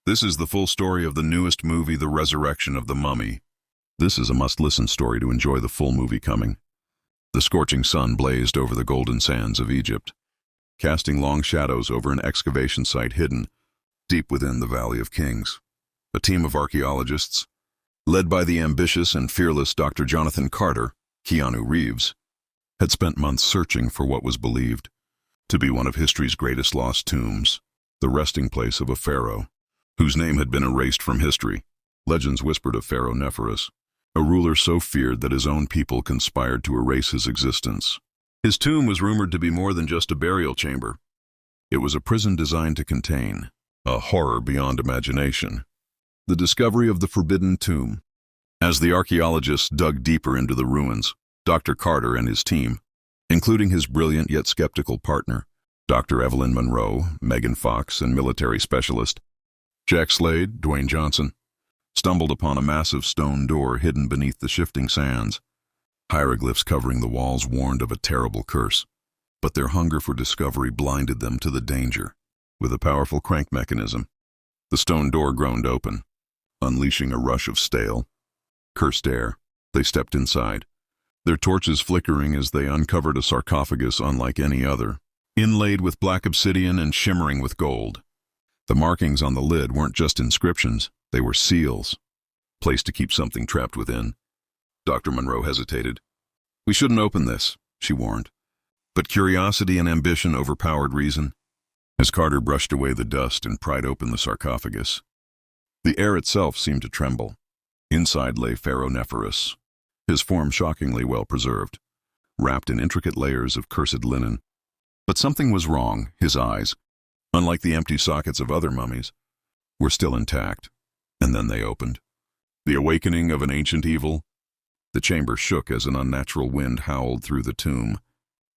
This is the full story of the newest movie, The Resurrection of the Mummy. This is a must-listen story to enjoy the full movie coming. The scorching sun blazed over the golden sands of Egypt, casting long shadows over an excavation site hidden deep within the Valley of Kings. A team of archaeologists, led by the ambitious and fearless Dr. Jonathan Carter, Keanu Reeves, had spent months searching for what was believed to be one of history's greatest lost tombs, the resting place of a pharaoh, whose name had been erased from history. Legends whispered of Pharaoh Neferus, a ruler so feared that his own people conspired to erase his existence. His tomb was rumored to be more than just a burial chamber. It was a prison designed to contain a horror beyond imagination. The discovery of the forbidden tomb. As the archaeologists dug deeper into the ruins, Dr. Carter and his team, including his brilliant yet skeptical partner, Dr. Evelyn Monroe, Foxx, and military specialist Jack Slade, Dwayne Johnson, stumbled upon a massive stone door hidden beneath the shifting sands. Hieroglyphs covering the walls warned of a terrible curse, but their hunger for discovery blinded them to the danger. With a powerful crank mechanism, the stone door groaned open, unleashing a rush of stale, cursed air. They stepped inside, their torches flickering as they uncovered a sarcophagus unlike any other, inlaid with black obsidian and shimmering with gold. The markings on the lid weren't just inscriptions, they were seals, placed to keep something trapped within. Dr. Monroe hesitated. "We shouldn't open this," she warned. But curiosity and ambition overpowered reason. As Carter brushed away the dust and pried open the sarcophagus, the air itself seemed to tremble. Inside lay Pharaoh Neferus, his form shockingly well preserved, wrapped in intricate layers of cursed linen. But something was wrong. His eyes, unlike the empty sockets of other mummies, were still intact. And then they opened. The awakening of an ancient evil. The chamber shook as an unnatural wind howled through the tomb.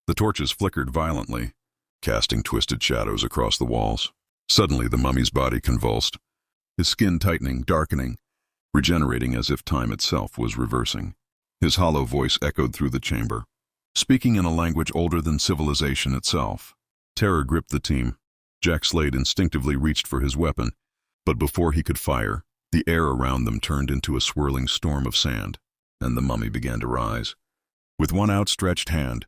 The torches flickered violently, casting twisted shadows across the walls. Suddenly the mummy's body convulsed, his skin tightening, darkening, regenerating as if time itself was reversing. His hollow voice echoed through the chamber, speaking in a language older than civilization itself. Terror gripped the team. Jack Slade instinctively reached for his weapon, but before he could fire, the air around them turned into a swirling storm of sand, and the mummy began to rise. With one outstretched hand,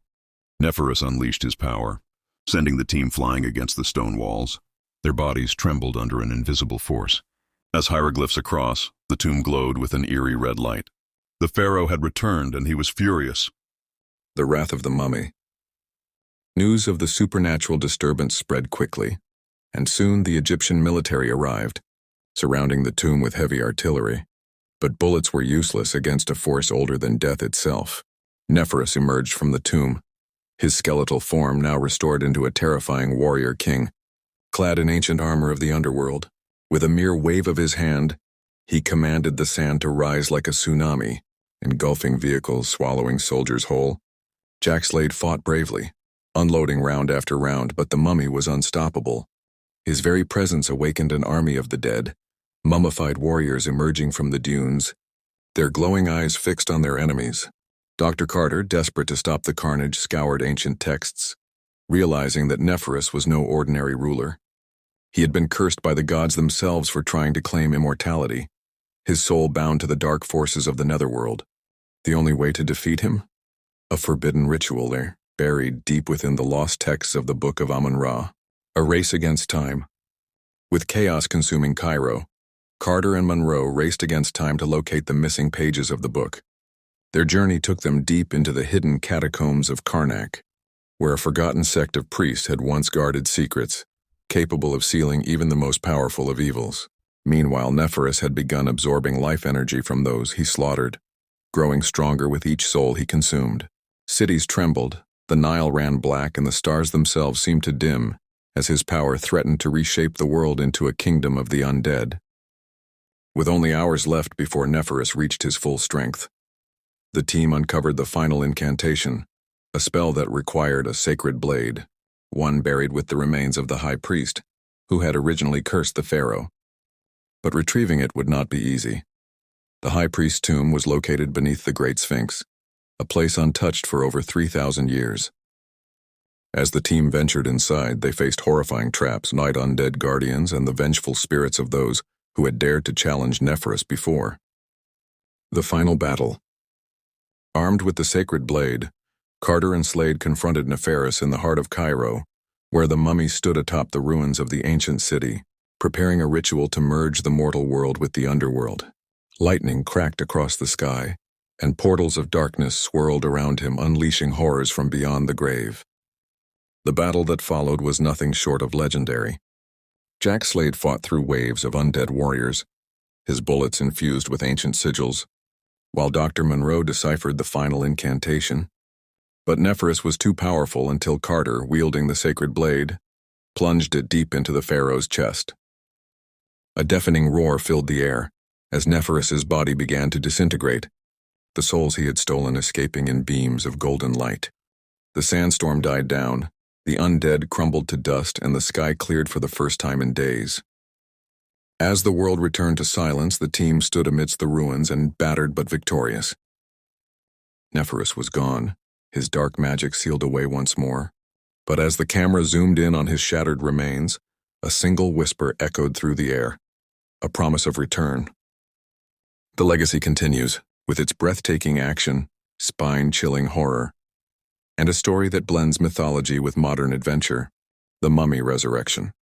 Neferus unleashed his power, sending the team flying against the stone walls. Their bodies trembled under an invisible force. As hieroglyphs across, the tomb glowed with an eerie red light. The pharaoh had returned, and he was furious. The wrath of the mummy. News of the supernatural disturbance spread quickly, and soon the Egyptian military arrived, surrounding the tomb with heavy artillery. But bullets were useless against a force older than death itself. Neferus emerged from the tomb, his skeletal form now restored into a terrifying warrior king, clad in ancient armor of the underworld. With a mere wave of his hand, he commanded the sand to rise like a tsunami, engulfing vehicles, swallowing soldiers whole. Jack Slade fought bravely, unloading round after round, but the mummy was unstoppable. His very presence awakened an army of the dead, mummified warriors emerging from the dunes, their glowing eyes fixed on their enemies. Dr. Carter, desperate to stop the carnage, scoured ancient texts, realizing that Neferus was no ordinary ruler. He had been cursed by the gods themselves for trying to claim immortality, his soul bound to the dark forces of the netherworld. The only way to defeat him? A forbidden ritual there, buried deep within the lost texts of the Book of Amun-Ra. A race against time. With chaos consuming Cairo, Carter and Monroe raced against time to locate the missing pages of the book. Their journey took them deep into the hidden catacombs of Karnak, where a forgotten sect of priests had once guarded secrets, capable of sealing even the most powerful of evils. Meanwhile, Neferus had begun absorbing life energy from those he slaughtered, growing stronger with each soul he consumed. Cities trembled, the Nile ran black, and the stars themselves seemed to dim as his power threatened to reshape the world into a kingdom of the undead. With only hours left before Neferus reached his full strength, the team uncovered the final incantation, a spell that required a sacred blade, one buried with the remains of the high priest, who had originally cursed the pharaoh. But retrieving it would not be easy. The high priest's tomb was located beneath the Great Sphinx, a place untouched for over 3,000 years. As the team ventured inside, they faced horrifying traps, night undead guardians, and the vengeful spirits of those who had dared to challenge Neferus before. The final battle. Armed with the sacred blade, Carter and Slade confronted Neferus in the heart of Cairo, where the mummy stood atop the ruins of the ancient city, preparing a ritual to merge the mortal world with the underworld. Lightning cracked across the sky, and portals of darkness swirled around him, unleashing horrors from beyond the grave. The battle that followed was nothing short of legendary. Jack Slade fought through waves of undead warriors, his bullets infused with ancient sigils, while Dr. Monroe deciphered the final incantation. But Neferus was too powerful until Carter, wielding the sacred blade, plunged it deep into the pharaoh's chest. A deafening roar filled the air as Neferus's body began to disintegrate, the souls he had stolen escaping in beams of golden light. The sandstorm died down, the undead crumbled to dust, and the sky cleared for the first time in days. As the world returned to silence, the team stood amidst the ruins and battered but victorious. Neferus was gone, his dark magic sealed away once more. But as the camera zoomed in on his shattered remains, a single whisper echoed through the air, a promise of return. The legacy continues, with its breathtaking action, spine-chilling horror, and a story that blends mythology with modern adventure. The Mummy Resurrection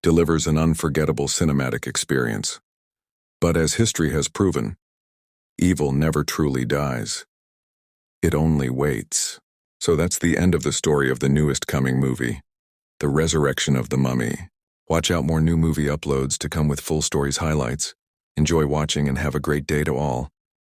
delivers an unforgettable cinematic experience. But as history has proven, evil never truly dies. It only waits. So that's the end of the story of the newest coming movie, The Resurrection of the Mummy. Watch out, more new movie uploads to come with full stories highlights. Enjoy watching and have a great day to all.